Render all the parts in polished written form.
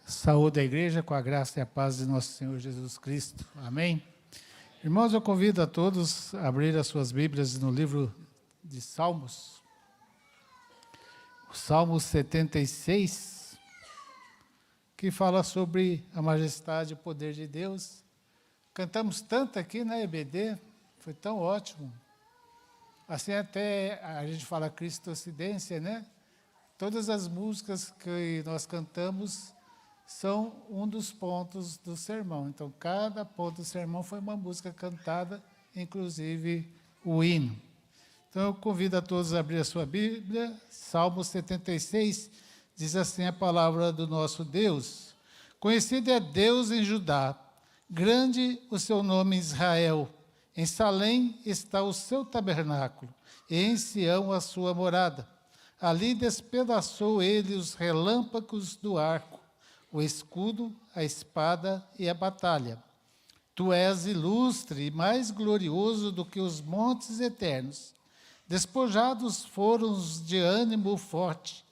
Saúde a igreja com a graça e a paz de nosso Senhor Jesus Cristo. Amém? Irmãos, eu convido a todos a abrir as suas Bíblias no livro de Salmos. O Salmo 76, que fala sobre a majestade e o poder de Deus. Cantamos tanto aqui na EBD, foi tão ótimo. Assim até a gente fala cristocidência, né? Todas as músicas que nós cantamos são um dos pontos do sermão. Então, cada ponto do sermão foi uma música cantada, inclusive o hino. Então, eu convido a todos a abrir a sua Bíblia. Salmo 76, diz assim a palavra do nosso Deus. Conhecido é Deus em Judá, grande o seu nome em Israel. Em Salém está o seu tabernáculo, e em Sião a sua morada. Ali despedaçou ele os relâmpagos do arco, o escudo, a espada e a batalha. Tu és ilustre e mais glorioso do que os montes eternos. Despojados foram os de ânimo forte.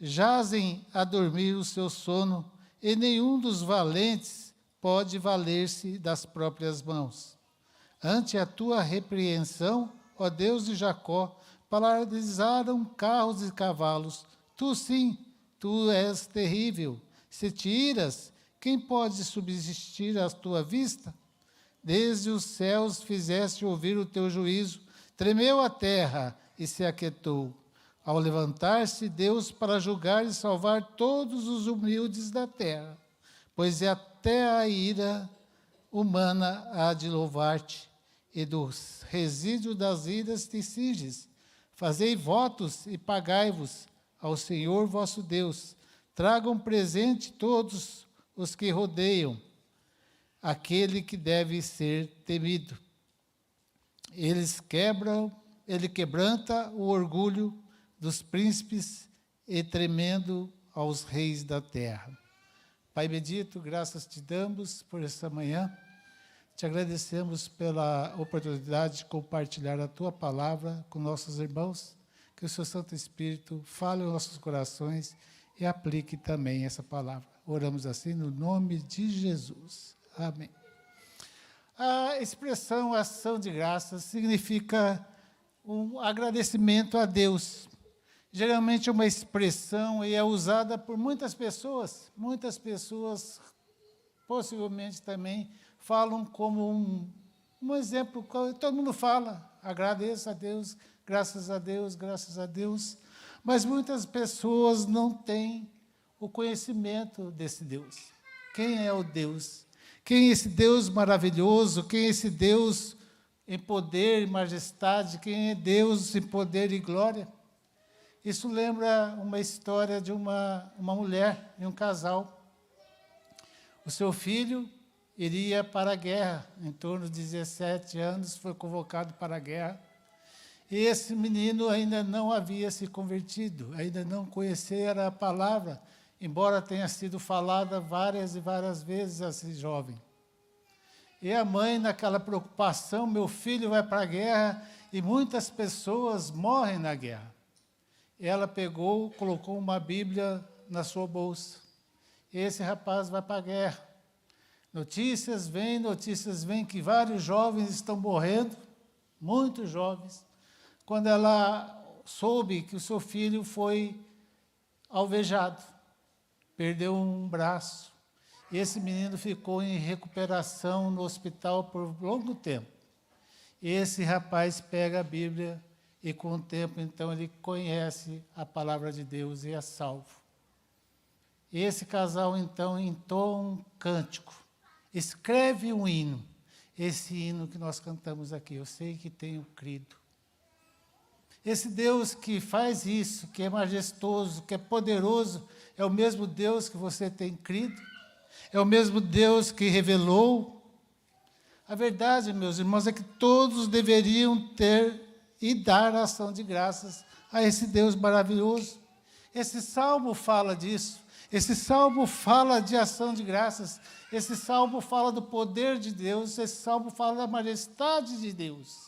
Jazem a dormir o seu sono, e nenhum dos valentes pode valer-se das próprias mãos. Ante a tua repreensão, ó Deus de Jacó, paralisaram carros e cavalos. Tu sim, tu és terrível. Se te iras, quem pode subsistir à tua vista? Desde os céus fizeste ouvir o teu juízo, tremeu a terra e se aquietou. Ao levantar-se Deus para julgar e salvar todos os humildes da terra, pois até a ira humana há de louvar-te, e do resíduo das iras te cinges. Fazei votos e pagai-vos ao Senhor vosso Deus. Tragam presente todos os que rodeiam, aquele que deve ser temido. Ele quebranta o orgulho dos príncipes e tremendo aos reis da terra. Pai bendito, graças te damos por esta manhã. Te agradecemos pela oportunidade de compartilhar a tua palavra com nossos irmãos. Que o seu Santo Espírito fale aos nossos corações e aplique também essa palavra. Oramos assim no nome de Jesus. Amém. A expressão ação de graças significa um agradecimento a Deus. Geralmente é uma expressão e é usada por muitas pessoas. Muitas pessoas possivelmente também falam como um exemplo. Todo mundo fala, agradeço a Deus, graças a Deus, graças a Deus. Mas muitas pessoas não têm o conhecimento desse Deus. Quem é o Deus? Quem é esse Deus maravilhoso? Quem é esse Deus em poder e majestade? Quem é Deus em poder e glória? Isso lembra uma história de uma mulher e um casal. O seu filho iria para a guerra, em torno de 17 anos, foi convocado para a guerra. E esse menino ainda não havia se convertido, ainda não conhecia a palavra, embora tenha sido falada várias e várias vezes a esse jovem. E a mãe, naquela preocupação, meu filho vai para a guerra e muitas pessoas morrem na guerra. Ela pegou, colocou uma Bíblia na sua bolsa. Esse rapaz vai para a guerra. Notícias vêm que vários jovens estão morrendo, muitos jovens. Quando ela soube que o seu filho foi alvejado, perdeu um braço. Esse menino ficou em recuperação no hospital por longo tempo. Esse rapaz pega a Bíblia e, com o tempo, então, ele conhece a palavra de Deus e é salvo. Esse casal, então, entoa um cântico, escreve um hino. Esse hino que nós cantamos aqui, eu sei que tenho crido. Esse Deus que faz isso, que é majestoso, que é poderoso, é o mesmo Deus que você tem crido, é o mesmo Deus que revelou. A verdade, meus irmãos, é que todos deveriam ter e dar ação de graças a esse Deus maravilhoso. Esse salmo fala disso, esse salmo fala de ação de graças, esse salmo fala do poder de Deus, esse salmo fala da majestade de Deus.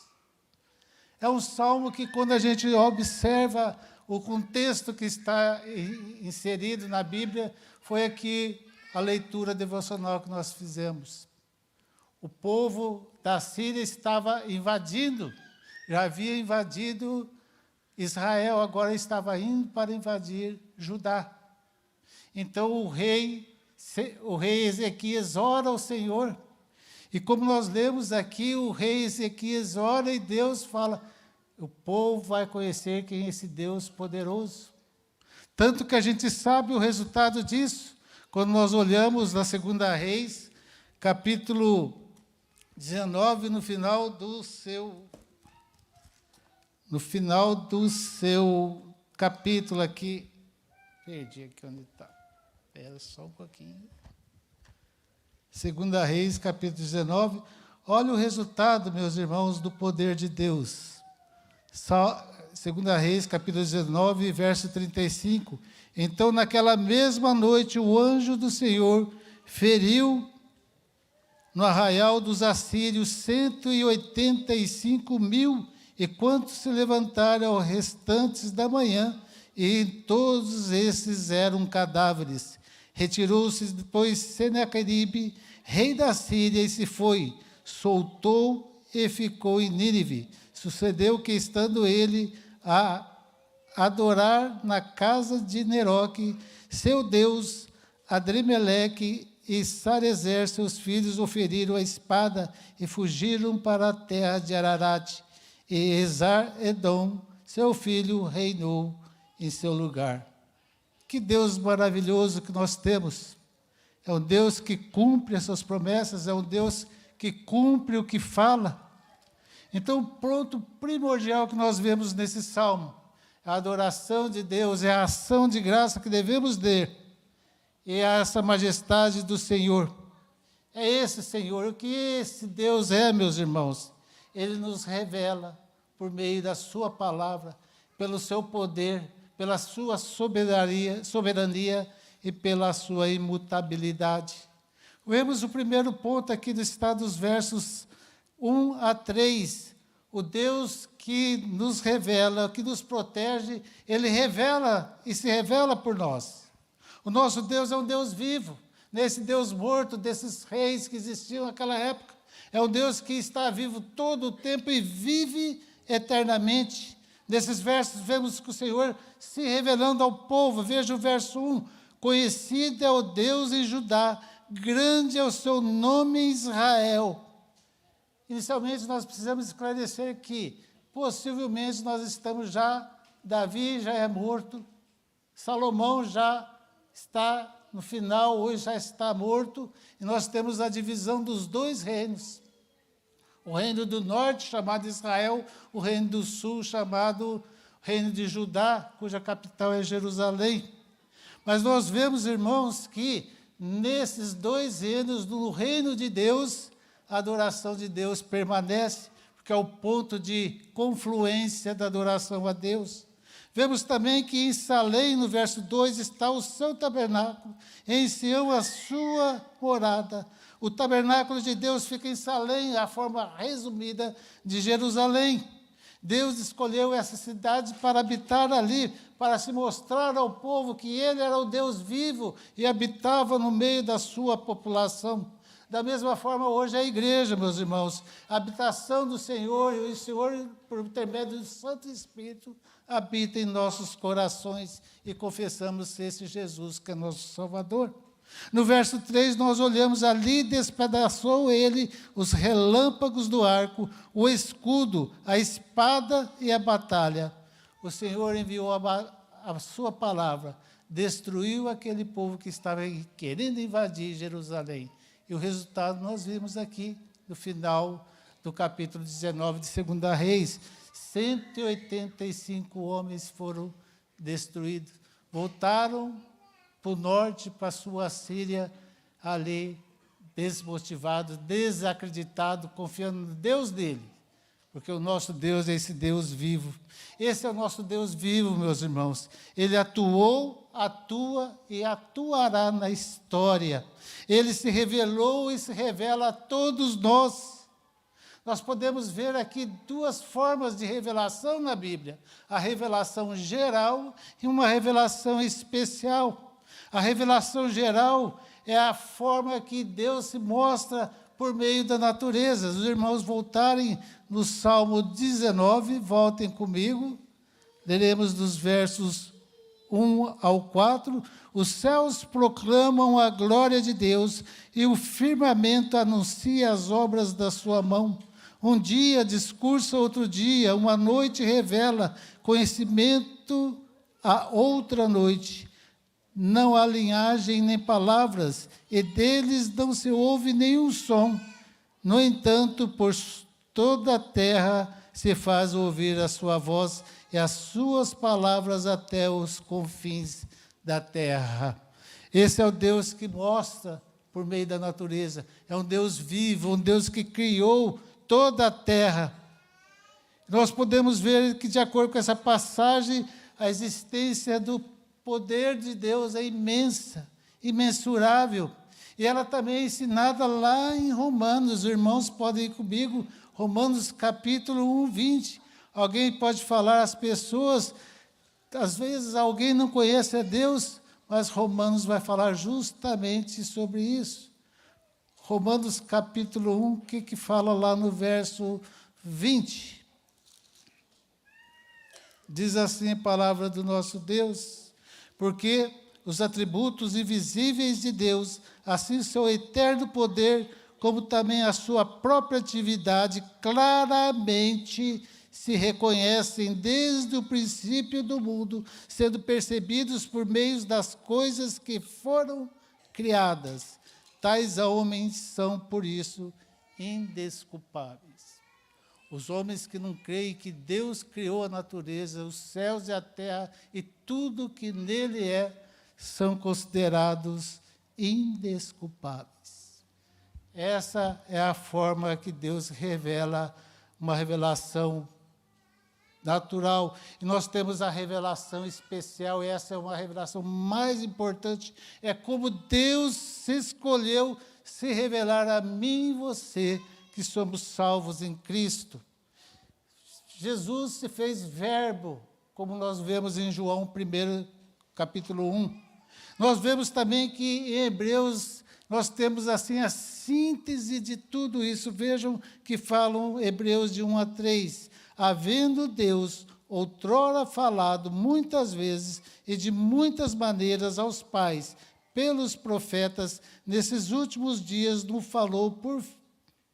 É um salmo que, quando a gente observa o contexto que está inserido na Bíblia foi aqui a leitura devocional que nós fizemos. O povo da Síria estava invadindo, já havia invadido Israel, agora estava indo para invadir Judá. Então o rei Ezequias ora ao Senhor. E como nós lemos aqui, o rei Ezequias ora e Deus fala, o povo vai conhecer quem é esse Deus poderoso. Tanto que a gente sabe o resultado disso, quando nós olhamos na 2 Reis, capítulo 19, no final do seu capítulo aqui. Perdi aqui onde está. Espera só um pouquinho. 2 Reis, capítulo 19. Olha o resultado, meus irmãos, do poder de Deus. 2 Reis, capítulo 19, verso 35. Então, naquela mesma noite, o anjo do Senhor feriu no arraial dos assírios 185.000, e quantos se levantaram aos restantes da manhã, e todos esses eram cadáveres. Retirou-se depois Senaqueribe, rei da Síria, e se foi, soltou e ficou em Nínive. Sucedeu que, estando ele a adorar na casa de Neroque, seu deus, Adrimeleque e Sarezer, seus filhos, o feriram a espada e fugiram para a terra de Ararat. E Esar-Edom, seu filho, reinou em seu lugar. Que Deus maravilhoso que nós temos. É um Deus que cumpre as suas promessas, é um Deus que cumpre o que fala. Então, o ponto primordial que nós vemos nesse salmo, a adoração de Deus, é a ação de graça que devemos ter, e essa majestade do Senhor. É esse Senhor, o que esse Deus é, meus irmãos? Ele nos revela por meio da sua palavra, pelo seu poder, pela sua soberania e pela sua imutabilidade. Vemos o primeiro ponto aqui do estado dos versos 1 a 3. O Deus que nos revela, que nos protege, Ele revela e se revela por nós. O nosso Deus é um Deus vivo, nesse Deus morto, desses reis que existiam naquela época. É um Deus que está vivo todo o tempo e vive eternamente. Nesses versos, vemos que o Senhor se revelando ao povo. Veja o verso 1. Conhecido é o Deus em Judá, grande é o seu nome em Israel. Inicialmente, nós precisamos esclarecer que, possivelmente, nós estamos Davi já é morto, Salomão já está no final, hoje já está morto, e nós temos a divisão dos dois reinos. O reino do norte, chamado Israel, o reino do sul, chamado reino de Judá, cuja capital é Jerusalém. Mas nós vemos, irmãos, que nesses dois reinos, no reino de Deus, a adoração de Deus permanece, porque é o ponto de confluência da adoração a Deus. Vemos também que em Salém, no verso 2, está o seu tabernáculo, em Sião a sua morada. O tabernáculo de Deus fica em Salém, a forma resumida de Jerusalém. Deus escolheu essa cidade para habitar ali, para se mostrar ao povo que Ele era o Deus vivo e habitava no meio da sua população. Da mesma forma, hoje é a igreja, meus irmãos, a habitação do Senhor, e o Senhor, por intermédio do Santo Espírito, habita em nossos corações e confessamos esse Jesus que é nosso Salvador. No verso 3, nós olhamos ali, despedaçou ele os relâmpagos do arco, o escudo, a espada e a batalha. O Senhor enviou a sua palavra, destruiu aquele povo que estava querendo invadir Jerusalém. E o resultado nós vimos aqui, no final do capítulo 19 de 2 Reis. 185 homens foram destruídos. Voltaram para o norte, para a sua Síria, ali, desmotivados, desacreditados, confiando no Deus dele. Porque o nosso Deus é esse Deus vivo. Esse é o nosso Deus vivo, meus irmãos. Ele atuou, atua e atuará na história. Ele se revelou e se revela a todos nós. nós podemos ver aqui duas formas de revelação na Bíblia: a revelação geral e uma revelação especial. A revelação geral é a forma que Deus se mostra por meio da natureza. Os irmãos voltarem no Salmo 19, voltem comigo, leremos dos versos 1 ao 4. Os céus proclamam a glória de Deus e o firmamento anuncia as obras da sua mão. Um dia discursa outro dia, uma noite revela conhecimento a outra noite. Não há linhagem nem palavras, e deles não se ouve nenhum som. No entanto, por toda a terra se faz ouvir a sua voz e as suas palavras até os confins da terra. Esse é o Deus que mostra por meio da natureza. É um Deus vivo, um Deus que criou toda a terra. Nós podemos ver que, de acordo com essa passagem, a existência do poder de Deus é imensa, imensurável. E ela também é ensinada lá em Romanos. Os irmãos podem ir comigo, Romanos capítulo 1, 20. Alguém pode falar às pessoas, às vezes alguém não conhece a Deus, mas Romanos vai falar justamente sobre isso. Romanos capítulo 1, o que fala lá no verso 20? Diz assim a palavra do nosso Deus: porque os atributos invisíveis de Deus, assim seu eterno poder, como também a sua própria atividade, claramente se reconhecem desde o princípio do mundo, sendo percebidos por meio das coisas que foram criadas. Tais homens são, por isso, indesculpáveis. Os homens que não creem que Deus criou a natureza, os céus e a terra e tudo que nele é, são considerados indesculpáveis. Essa é a forma que Deus revela, uma revelação natural. E nós temos a revelação especial, e essa é uma revelação mais importante, é como Deus se escolheu se revelar a mim e você, que somos salvos em Cristo. Jesus se fez verbo, como nós vemos em João 1, capítulo 1. Nós vemos também que em Hebreus nós temos assim a síntese de tudo isso. Vejam que falam Hebreus de 1 a 3. Havendo Deus outrora falado muitas vezes e de muitas maneiras aos pais, pelos profetas, nesses últimos dias nos falou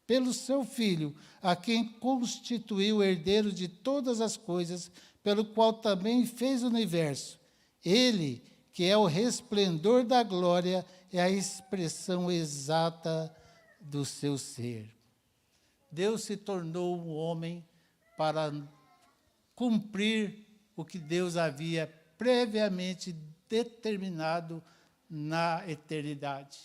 pelo seu Filho, a quem constituiu herdeiro de todas as coisas, pelo qual também fez o universo. Ele, que é o resplendor da glória, é a expressão exata do seu ser. Deus se tornou um homem para cumprir o que Deus havia previamente determinado na eternidade.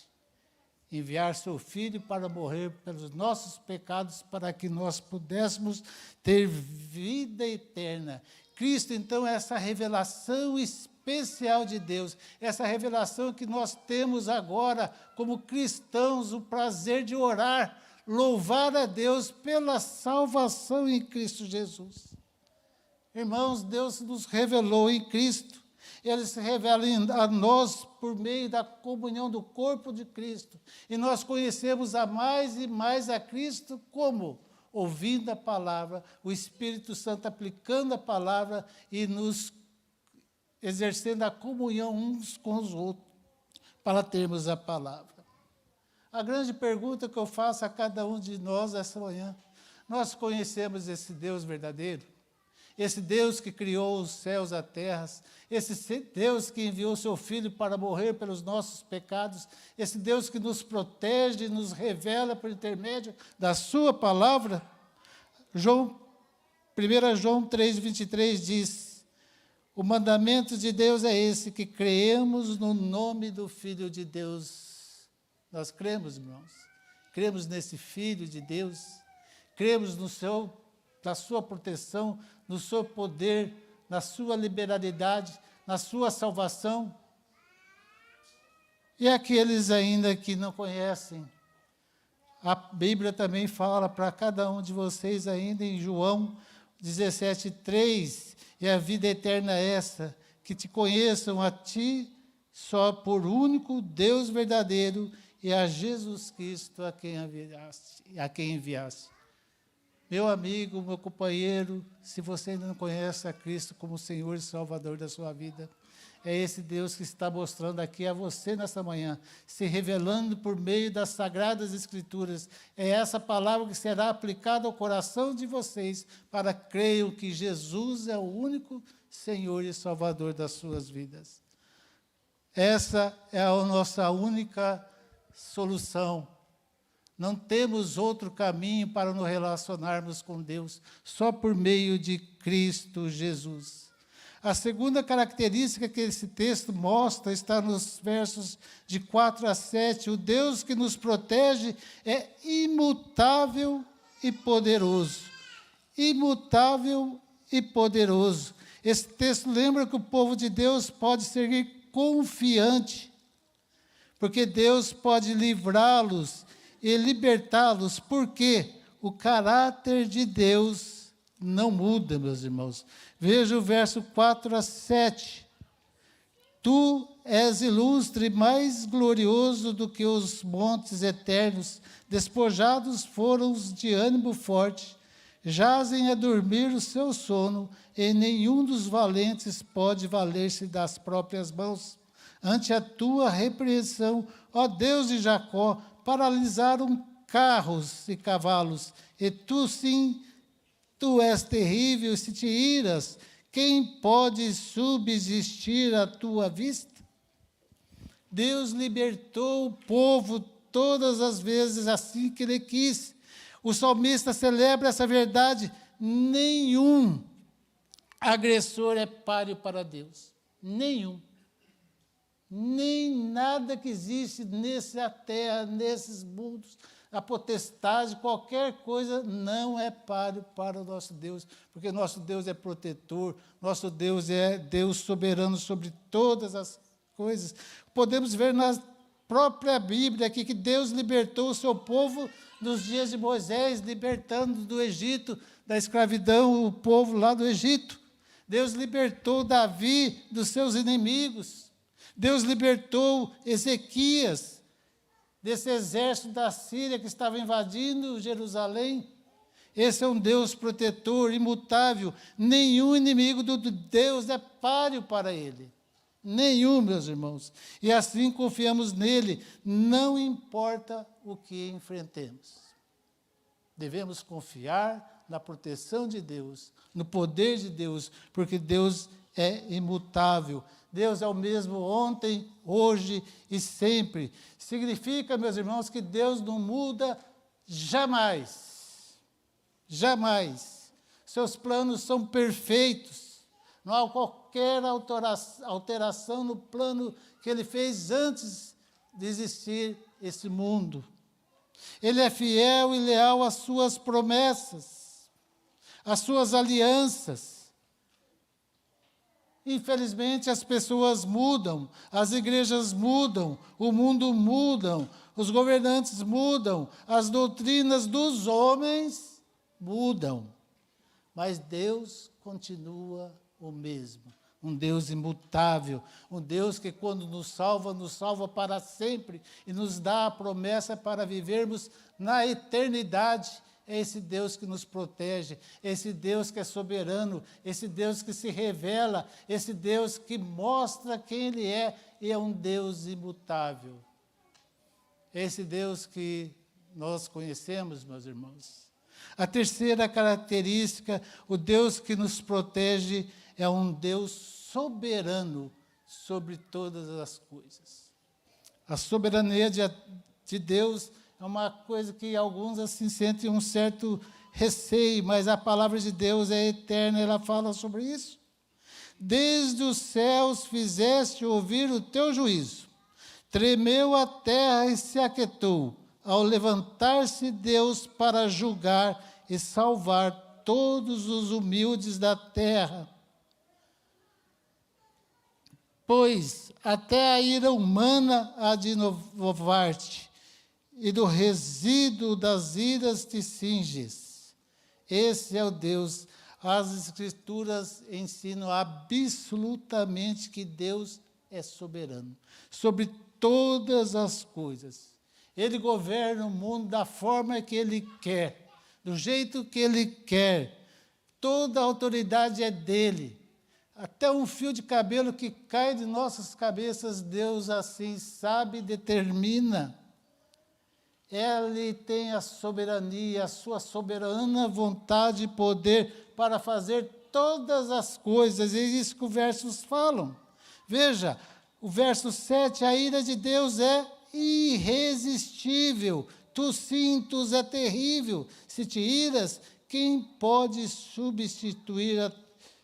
Enviar seu Filho para morrer pelos nossos pecados, para que nós pudéssemos ter vida eterna. Cristo, então, é essa revelação especial de Deus, essa revelação que nós temos agora, como cristãos, o prazer de orar, louvar a Deus pela salvação em Cristo Jesus. Irmãos, Deus nos revelou em Cristo. Ele se revela a nós por meio da comunhão do corpo de Cristo. E nós conhecemos a mais e mais a Cristo como? Ouvindo a palavra, o Espírito Santo aplicando a palavra e nos exercendo a comunhão uns com os outros, para termos a palavra. A grande pergunta que eu faço a cada um de nós essa manhã: nós conhecemos esse Deus verdadeiro? Esse Deus que criou os céus e a terra, esse Deus que enviou seu Filho para morrer pelos nossos pecados, esse Deus que nos protege e nos revela por intermédio da sua palavra? 1 João 3,23 diz: o mandamento de Deus é esse, que creemos no nome do Filho de Deus. Nós cremos, irmãos, cremos nesse Filho de Deus, cremos na sua proteção, no seu poder, na sua liberalidade, na sua salvação. E aqueles ainda que não conhecem A Bíblia também fala para cada um de vocês ainda em João 17:3, e a vida eterna é essa, que te conheçam a ti, só por único Deus verdadeiro, e a Jesus Cristo a quem enviaste. Meu amigo, meu companheiro, se você ainda não conhece a Cristo como Senhor e Salvador da sua vida, é esse Deus que está mostrando aqui a você nessa manhã, se revelando por meio das Sagradas Escrituras. É essa palavra que será aplicada ao coração de vocês, para creiam que Jesus é o único Senhor e Salvador das suas vidas. Essa é a nossa única solução. Não temos outro caminho para nos relacionarmos com Deus, só por meio de Cristo Jesus. A segunda característica que esse texto mostra está nos versos de 4 a 7. O Deus que nos protege é imutável e poderoso. Imutável e poderoso. Esse texto lembra que o povo de Deus pode seguir confiante, porque Deus pode livrá-los e libertá-los, porque o caráter de Deus não muda, meus irmãos. Veja o verso 4 a 7. Tu és ilustre, mais glorioso do que os montes eternos, despojados foram os de ânimo forte, jazem a dormir o seu sono, e nenhum dos valentes pode valer-se das próprias mãos. Ante a tua repreensão, ó Deus de Jacó, paralisaram carros e cavalos, e tu, sim, tu és terrível, se te iras, quem pode subsistir à tua vista? Deus libertou o povo todas as vezes assim que Ele quis. O salmista celebra essa verdade: nenhum agressor é páreo para Deus. Nenhum. Nem nada que existe nessa terra, nesses mundos, a potestade, qualquer coisa, não é páreo para o nosso Deus, porque nosso Deus é protetor, nosso Deus é Deus soberano sobre todas as coisas. Podemos ver na própria Bíblia aqui que Deus libertou o seu povo nos dias de Moisés, libertando do Egito, da escravidão, o povo lá do Egito. Deus libertou Davi dos seus inimigos. Deus libertou Ezequias desse exército da Síria que estava invadindo Jerusalém. Esse é um Deus protetor, imutável. Nenhum inimigo do Deus é páreo para Ele. Nenhum, meus irmãos. E assim confiamos nele, não importa o que enfrentemos. Devemos confiar na proteção de Deus, no poder de Deus, porque Deus é imutável. Deus é o mesmo ontem, hoje e sempre. Significa, meus irmãos, que Deus não muda jamais. Jamais. Seus planos são perfeitos. Não há qualquer alteração no plano que Ele fez antes de existir esse mundo. Ele é fiel e leal às suas promessas, às suas alianças. Infelizmente, as pessoas mudam, as igrejas mudam, o mundo muda, os governantes mudam, as doutrinas dos homens mudam. Mas Deus continua o mesmo. Um Deus imutável, um Deus que quando nos salva para sempre e nos dá a promessa para vivermos na eternidade. É esse Deus que nos protege, esse Deus que é soberano, esse Deus que se revela, esse Deus que mostra quem Ele é, e é um Deus imutável. Esse Deus que nós conhecemos, meus irmãos. A terceira característica, o Deus que nos protege, é um Deus soberano sobre todas as coisas. A soberania de Deus é uma coisa que alguns assim sentem um certo receio, mas a palavra de Deus é eterna, ela fala sobre isso. Desde os céus fizeste ouvir o teu juízo, tremeu a terra e se aquietou, ao levantar-se Deus para julgar e salvar todos os humildes da terra. Pois até a ira humana há de inovar-te, e do resíduo das iras te cinges. Esse é o Deus. As Escrituras ensinam absolutamente que Deus é soberano sobre todas as coisas. Ele governa o mundo da forma que Ele quer, do jeito que Ele quer. Toda a autoridade é dEle. Até um fio de cabelo que cai de nossas cabeças, Deus assim sabe e determina. Ele tem a soberania, a sua soberana vontade e poder para fazer todas as coisas. É isso que os versos falam. Veja, o verso 7, a ira de Deus é irresistível. Tu cintos é terrível. Se te iras, quem pode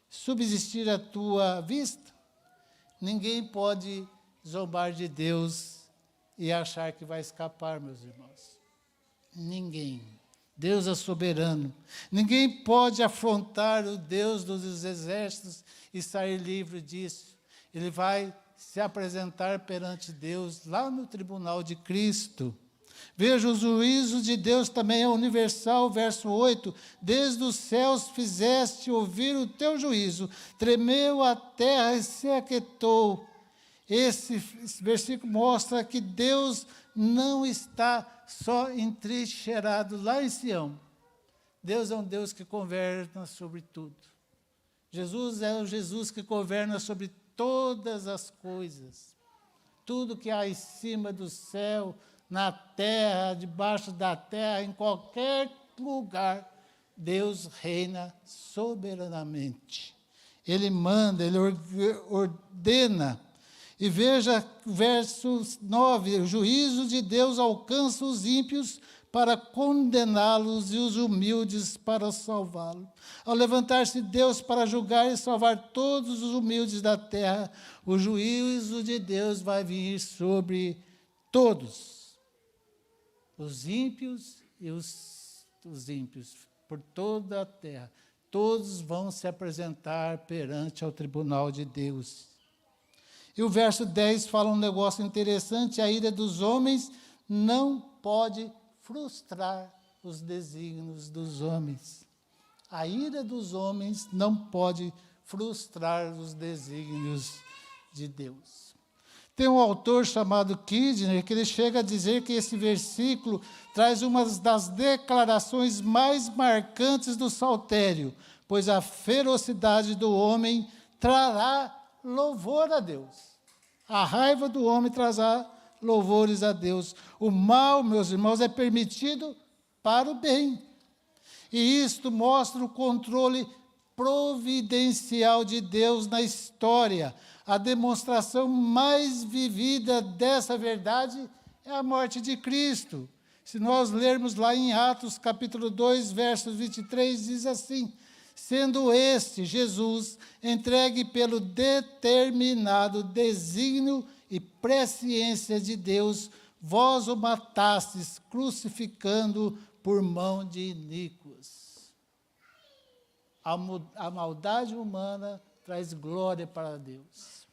subsistir à tua vista? Ninguém pode zombar de Deus e achar que vai escapar, meus irmãos. Ninguém. Deus é soberano. Ninguém pode afrontar o Deus dos exércitos e sair livre disso. Ele vai se apresentar perante Deus lá no tribunal de Cristo. Veja, o juízo de Deus também é universal, verso 8. Desde os céus fizeste ouvir o teu juízo, tremeu a terra e se aquietou. Esse versículo mostra que Deus não está só entrincheirado lá em Sião. Deus é um Deus que governa sobre tudo. Jesus é o Jesus que governa sobre todas as coisas. Tudo que há em cima do céu, na terra, debaixo da terra, em qualquer lugar, Deus reina soberanamente. Ele manda, Ele ordena. E veja, verso 9, o juízo de Deus alcança os ímpios para condená-los e os humildes para salvá-los. Ao levantar-se Deus para julgar e salvar todos os humildes da terra, o juízo de Deus vai vir sobre todos, os ímpios e os ímpios, por toda a terra. Todos vão se apresentar perante ao tribunal de Deus. E o verso 10 fala um negócio interessante: a ira dos homens não pode frustrar os desígnios dos homens. A ira dos homens não pode frustrar os desígnios de Deus. Tem um autor chamado Kidner, que ele chega a dizer que esse versículo traz uma das declarações mais marcantes do saltério, pois a ferocidade do homem trará louvor a Deus. A raiva do homem trazá louvores a Deus. O mal, meus irmãos, é permitido para o bem. E isto mostra o controle providencial de Deus na história. A demonstração mais vivida dessa verdade é a morte de Cristo. Se nós lermos lá em Atos, capítulo 2, versos 23, diz assim: sendo este, Jesus, entregue pelo determinado desígnio e presciência de Deus, vós o matastes, crucificando por mão de iníquos. A maldade humana traz glória para Deus.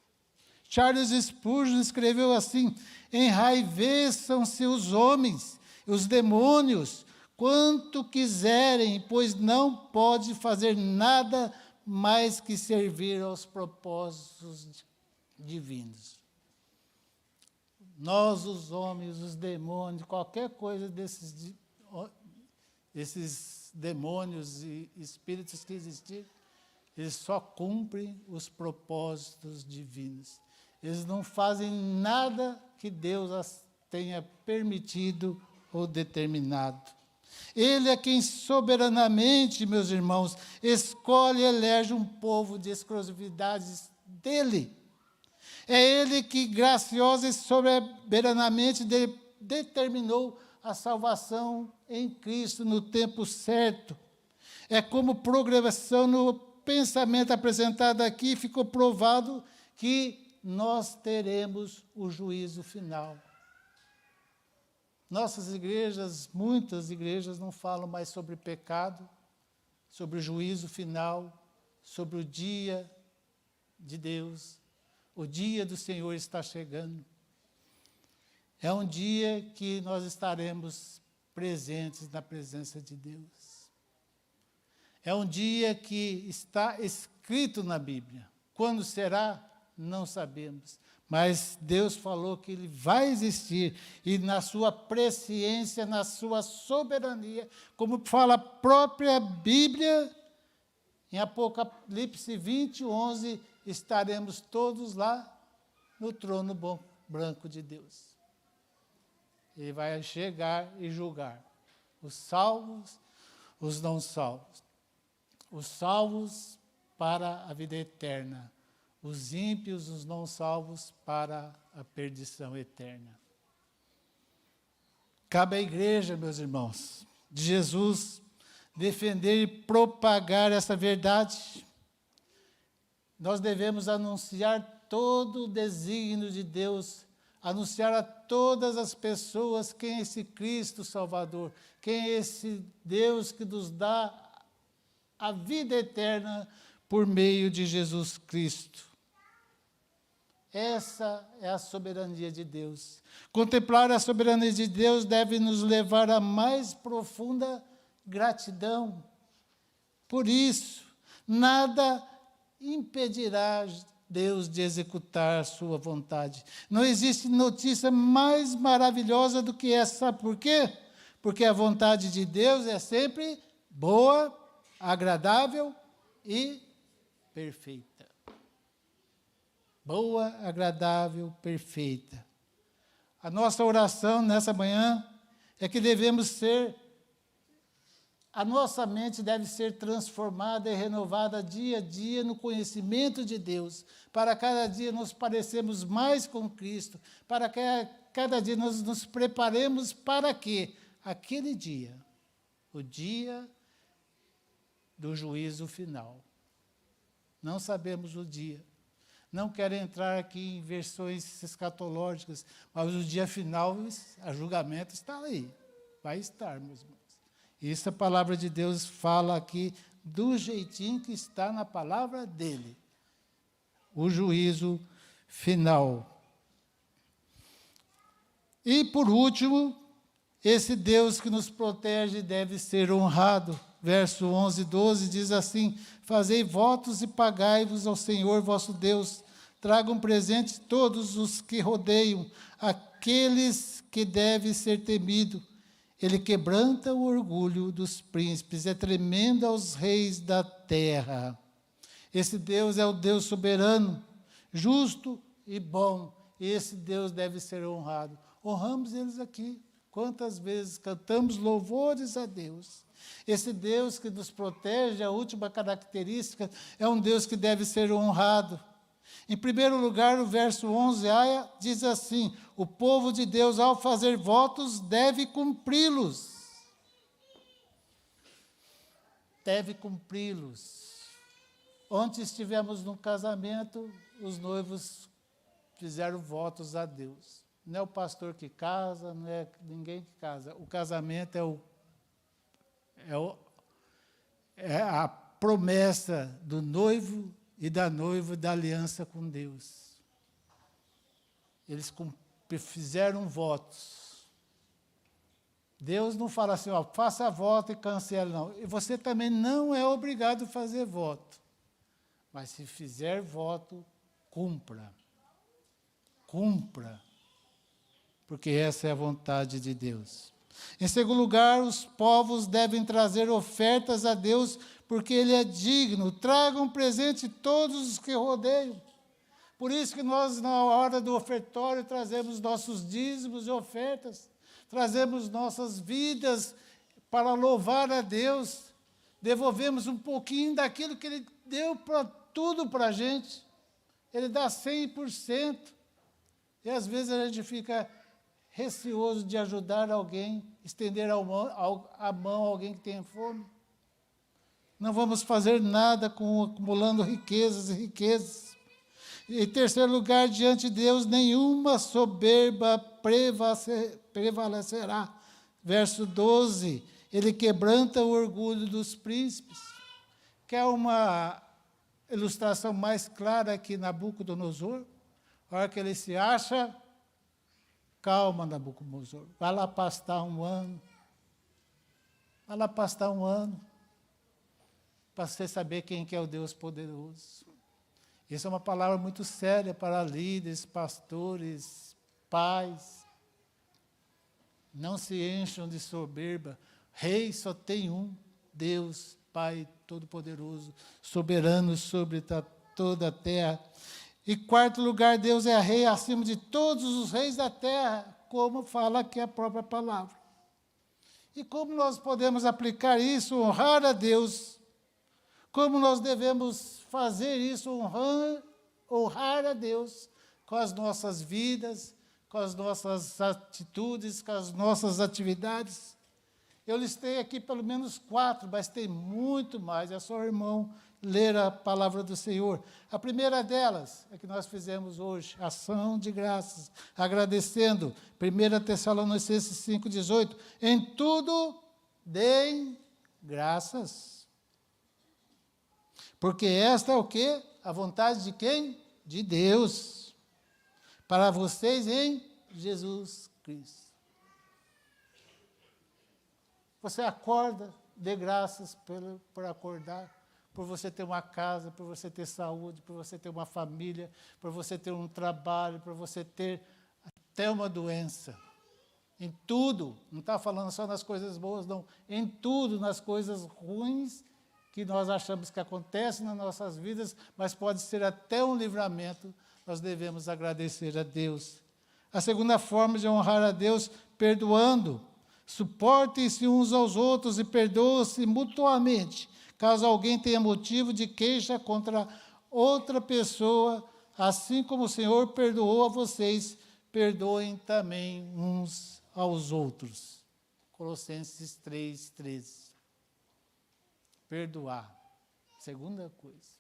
Charles Spurgeon escreveu assim: enraiveçam-se os homens, os demônios, quanto quiserem, pois não pode fazer nada mais que servir aos propósitos divinos. Nós, os homens, os demônios, qualquer coisa desses demônios e espíritos que existirem, eles só cumprem os propósitos divinos. Eles não fazem nada que Deus tenha permitido ou determinado. Ele é quem soberanamente, meus irmãos, escolhe e elege um povo de exclusividades dele. É ele que graciosa e soberanamente determinou a salvação em Cristo no tempo certo. É como progressão no pensamento apresentado aqui, ficou provado que nós teremos o juízo final. Nossas igrejas, muitas igrejas, não falam mais sobre pecado, sobre o juízo final, sobre o dia de Deus. O dia do Senhor está chegando. É um dia que nós estaremos presentes na presença de Deus. É um dia que está escrito na Bíblia. Quando será? Não sabemos. Mas Deus falou que ele vai existir, e na sua presciência, na sua soberania, como fala a própria Bíblia, em Apocalipse 20:11, estaremos todos lá no trono branco de Deus. Ele vai chegar e julgar os salvos, os não salvos. Os salvos para a vida eterna, os ímpios, os não salvos para a perdição eterna. Cabe à igreja, meus irmãos, de Jesus, defender e propagar essa verdade. Nós devemos anunciar todo o desígnio de Deus, anunciar a todas as pessoas quem é esse Cristo Salvador, quem é esse Deus que nos dá a vida eterna por meio de Jesus Cristo. Essa é a soberania de Deus. Contemplar a soberania de Deus deve nos levar à mais profunda gratidão. Por isso, nada impedirá Deus de executar sua vontade. Não existe notícia mais maravilhosa do que essa. Sabe por quê? Porque a vontade de Deus é sempre boa, agradável e perfeita. Boa, agradável, perfeita. A nossa oração nessa manhã é que a nossa mente deve ser transformada e renovada dia a dia no conhecimento de Deus, para cada dia nos parecermos mais com Cristo, para que cada dia nós nos preparemos para quê? Aquele dia, o dia do juízo final. Não sabemos o dia. Não quero entrar aqui em versões escatológicas, mas o dia final, a julgamento está aí. Vai estar, meus irmãos. Isso a palavra de Deus fala aqui do jeitinho que está na palavra dele. O juízo final. E, por último, esse Deus que nos protege deve ser honrado. Verso 11 e 12 diz assim: fazei votos e pagai-vos ao Senhor vosso Deus. Tragam presente todos os que rodeiam, aqueles que devem ser temidos. Ele quebranta o orgulho dos príncipes, é tremendo aos reis da terra. Esse Deus é o Deus soberano, justo e bom. E esse Deus deve ser honrado. Honramos eles aqui. Quantas vezes cantamos louvores a Deus. Esse Deus que nos protege, a última característica, é um Deus que deve ser honrado. Em primeiro lugar, o verso 11a diz assim: o povo de Deus, ao fazer votos, deve cumpri-los. Deve cumpri-los. Ontem estivemos num casamento, os noivos fizeram votos a Deus. Não é o pastor que casa, não é ninguém que casa. O casamento é a promessa do noivo e da noiva da aliança com Deus. Eles fizeram votos. Deus não fala assim, faça voto e cancele, não. E você também não é obrigado a fazer voto. Mas se fizer voto, cumpra. Cumpra. Porque essa é a vontade de Deus. Em segundo lugar, os povos devem trazer ofertas a Deus, porque Ele é digno. Tragam presente todos os que rodeiam. Por isso que nós, na hora do ofertório, trazemos nossos dízimos e ofertas. Trazemos nossas vidas para louvar a Deus. Devolvemos um pouquinho daquilo que Ele deu tudo para a gente. Ele dá 100%. E às vezes a gente fica receoso de ajudar alguém, estender a mão a alguém que tem fome. Não vamos fazer nada acumulando riquezas e riquezas. Em terceiro lugar, diante de Deus, nenhuma soberba prevalecerá. Verso 12, ele quebranta o orgulho dos príncipes. Quer uma ilustração mais clara aqui, Nabucodonosor? A hora que ele se acha Calma, Nabucodonosor. Vai lá pastar um ano. Vai lá pastar um ano. Para você saber quem que é o Deus poderoso. Isso é uma palavra muito séria para líderes, pastores, pais. Não se encham de soberba. Rei só tem um, Deus, Pai Todo-Poderoso, soberano sobre toda a terra. E quarto lugar, Deus é rei acima de todos os reis da terra, como fala aqui a própria palavra. E como nós podemos aplicar isso, honrar a Deus? Como nós devemos fazer isso, honrar a Deus com as nossas vidas, com as nossas atitudes, com as nossas atividades? Eu listei aqui pelo menos 4, mas tem muito mais. É só o irmão ler a palavra do Senhor. A primeira delas é que nós fizemos hoje, ação de graças, agradecendo. 1 Tessalonicenses 5,18. Em tudo deem graças. Porque esta é o quê? A vontade de quem? De Deus. Para vocês em Jesus Cristo. Você acorda, dê graças por acordar, por você ter uma casa, por você ter saúde, por você ter uma família, por você ter um trabalho, por você ter até uma doença. Em tudo, não está falando só nas coisas boas, não. Em tudo, nas coisas ruins que nós achamos que acontecem nas nossas vidas, mas pode ser até um livramento, nós devemos agradecer a Deus. A segunda forma de honrar a Deus, perdoando. Suportem-se uns aos outros e perdoem-se mutuamente, caso alguém tenha motivo de queixa contra outra pessoa, assim como o Senhor perdoou a vocês, perdoem também uns aos outros. Colossenses 3:13. Perdoar. Segunda coisa.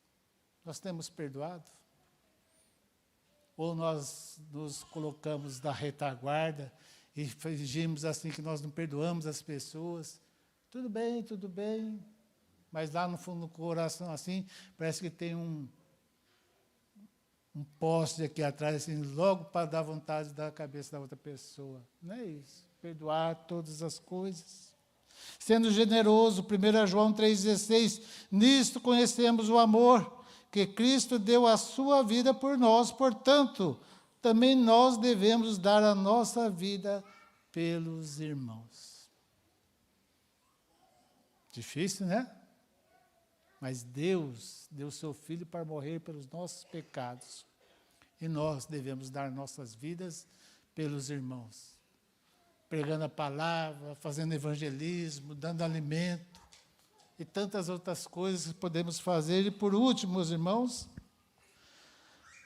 Nós temos perdoado? Ou nós nos colocamos da retaguarda e fingimos assim que nós não perdoamos as pessoas? Tudo bem, mas lá no fundo do coração assim, parece que tem um poste aqui atrás, assim, logo para dar vontade da cabeça da outra pessoa. Não é isso. Perdoar todas as coisas. Sendo generoso, 1 João 3,16, nisto conhecemos o amor, que Cristo deu a sua vida por nós, portanto, também nós devemos dar a nossa vida pelos irmãos. Difícil, né? Mas Deus deu seu Filho para morrer pelos nossos pecados. E nós devemos dar nossas vidas pelos irmãos. Pregando a palavra, fazendo evangelismo, dando alimento e tantas outras coisas que podemos fazer. E por último, meus irmãos,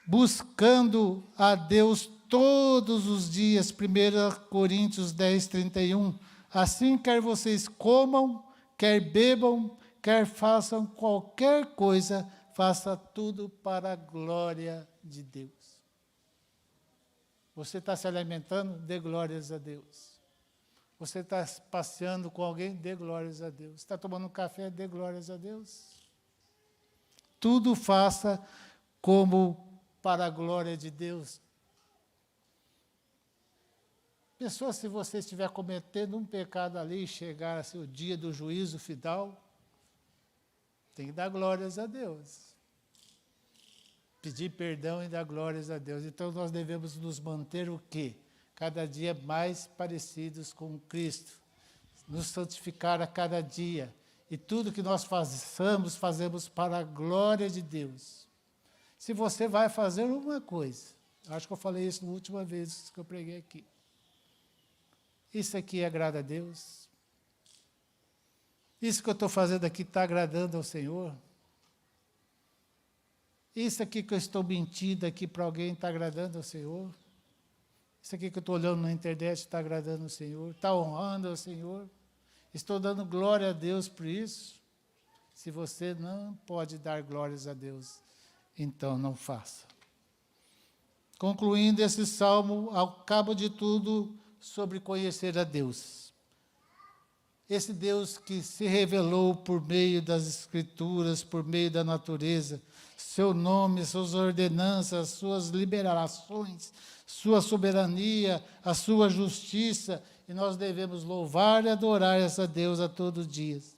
buscando a Deus todos os dias, 1 Coríntios 10:31. Assim, quer vocês comam, quer bebam, quer façam qualquer coisa, faça tudo para a glória de Deus. Você está se alimentando? Dê glórias a Deus. Você está passeando com alguém? Dê glórias a Deus. Está tomando um café? Dê glórias a Deus. Tudo faça como para a glória de Deus. Pensou se você estiver cometendo um pecado ali e chegar assim, o dia do juízo final? Tem que dar glórias a Deus. Pedir perdão e dar glórias a Deus. Então, nós devemos nos manter o quê? Cada dia mais parecidos com Cristo. Nos santificar a cada dia. E tudo que nós façamos, fazemos para a glória de Deus. Se você vai fazer uma coisa, acho que eu falei isso na última vez que eu preguei aqui. Isso aqui agrada a Deus? Isso que eu estou fazendo aqui está agradando ao Senhor? Isso aqui que eu estou mentindo aqui para alguém está agradando ao Senhor? Isso aqui que eu estou olhando na internet está agradando ao Senhor? Está honrando ao Senhor? Estou dando glória a Deus por isso? Se você não pode dar glórias a Deus, então não faça. Concluindo esse salmo, ao cabo de tudo, sobre conhecer a Deus. Esse Deus que se revelou por meio das Escrituras, por meio da natureza, seu nome, suas ordenanças, suas liberações, sua soberania, a sua justiça, e nós devemos louvar e adorar essa Deus a todos os dias.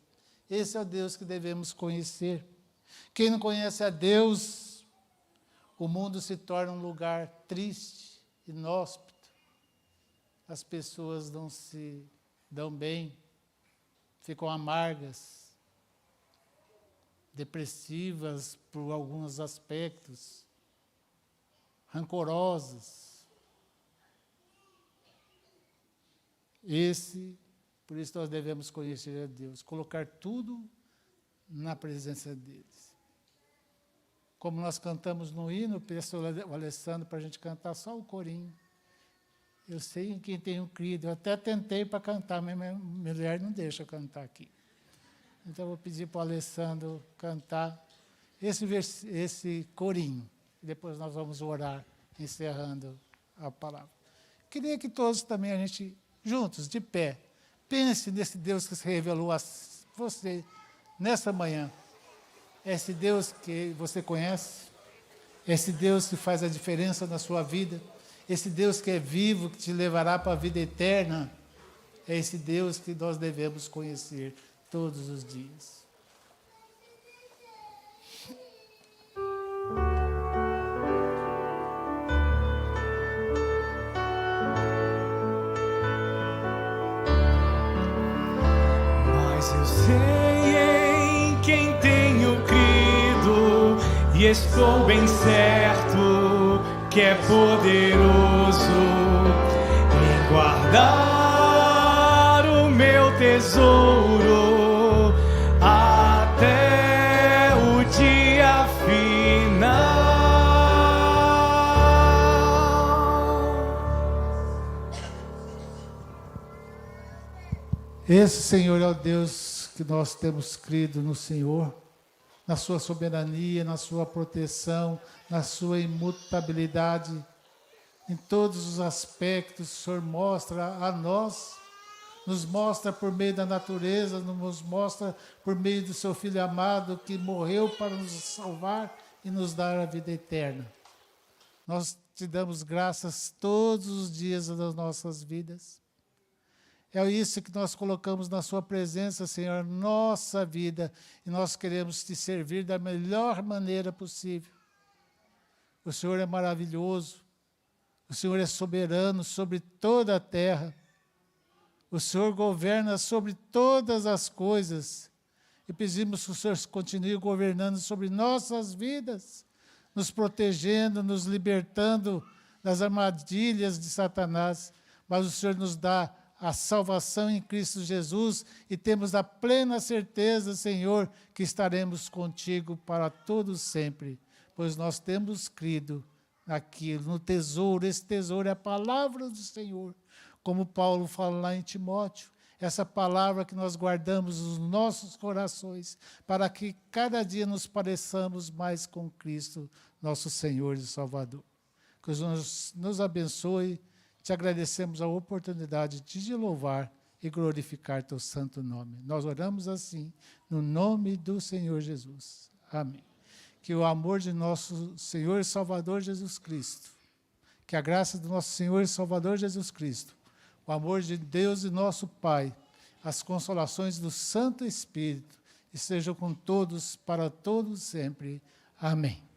Esse é o Deus que devemos conhecer. Quem não conhece a Deus, o mundo se torna um lugar triste, inóspito. As pessoas não se dão bem, ficam amargas, depressivas por alguns aspectos, rancorosas. Por isso nós devemos conhecer a Deus, colocar tudo na presença deles. Como nós cantamos no hino, peço ao Alessandro para a gente cantar só o corinho. Eu sei em quem tenho crido, eu até tentei para cantar, mas minha mulher não deixa eu cantar aqui. Então, eu vou pedir para o Alessandro cantar esse corinho. E depois nós vamos orar, encerrando a palavra. Queria que todos também, a gente, juntos, de pé, pense nesse Deus que se revelou a você nessa manhã. Esse Deus que você conhece, esse Deus que faz a diferença na sua vida, esse Deus que é vivo, que te levará para a vida eterna, é esse Deus que nós devemos conhecer todos os dias. Mas eu sei em quem tenho crido e estou bem certo que é poderoso em guardar o meu tesouro até o dia final. Esse, Senhor, é o Deus que nós temos crido no Senhor, na sua soberania, na sua proteção, na sua imutabilidade, em todos os aspectos. O Senhor mostra a nós, nos mostra por meio da natureza, nos mostra por meio do seu Filho amado, que morreu para nos salvar e nos dar a vida eterna. Nós te damos graças todos os dias das nossas vidas. É isso que nós colocamos na sua presença, Senhor, nossa vida, e nós queremos te servir da melhor maneira possível. O Senhor é maravilhoso, o Senhor é soberano sobre toda a terra, o Senhor governa sobre todas as coisas, e pedimos que o Senhor continue governando sobre nossas vidas, nos protegendo, nos libertando das armadilhas de Satanás, mas o Senhor nos dá a salvação em Cristo Jesus, e temos a plena certeza, Senhor, que estaremos contigo para todos sempre, pois nós temos crido naquilo, no tesouro. Esse tesouro é a palavra do Senhor, como Paulo fala lá em Timóteo, essa palavra que nós guardamos nos nossos corações, para que cada dia nos pareçamos mais com Cristo, nosso Senhor e Salvador. Que o Senhor nos abençoe. Te agradecemos a oportunidade de te louvar e glorificar teu santo nome. Nós oramos assim, no nome do Senhor Jesus. Amém. Que o amor de nosso Senhor e Salvador Jesus Cristo, que a graça do nosso Senhor e Salvador Jesus Cristo, o amor de Deus e nosso Pai, as consolações do Santo Espírito, estejam com todos, para todos sempre. Amém.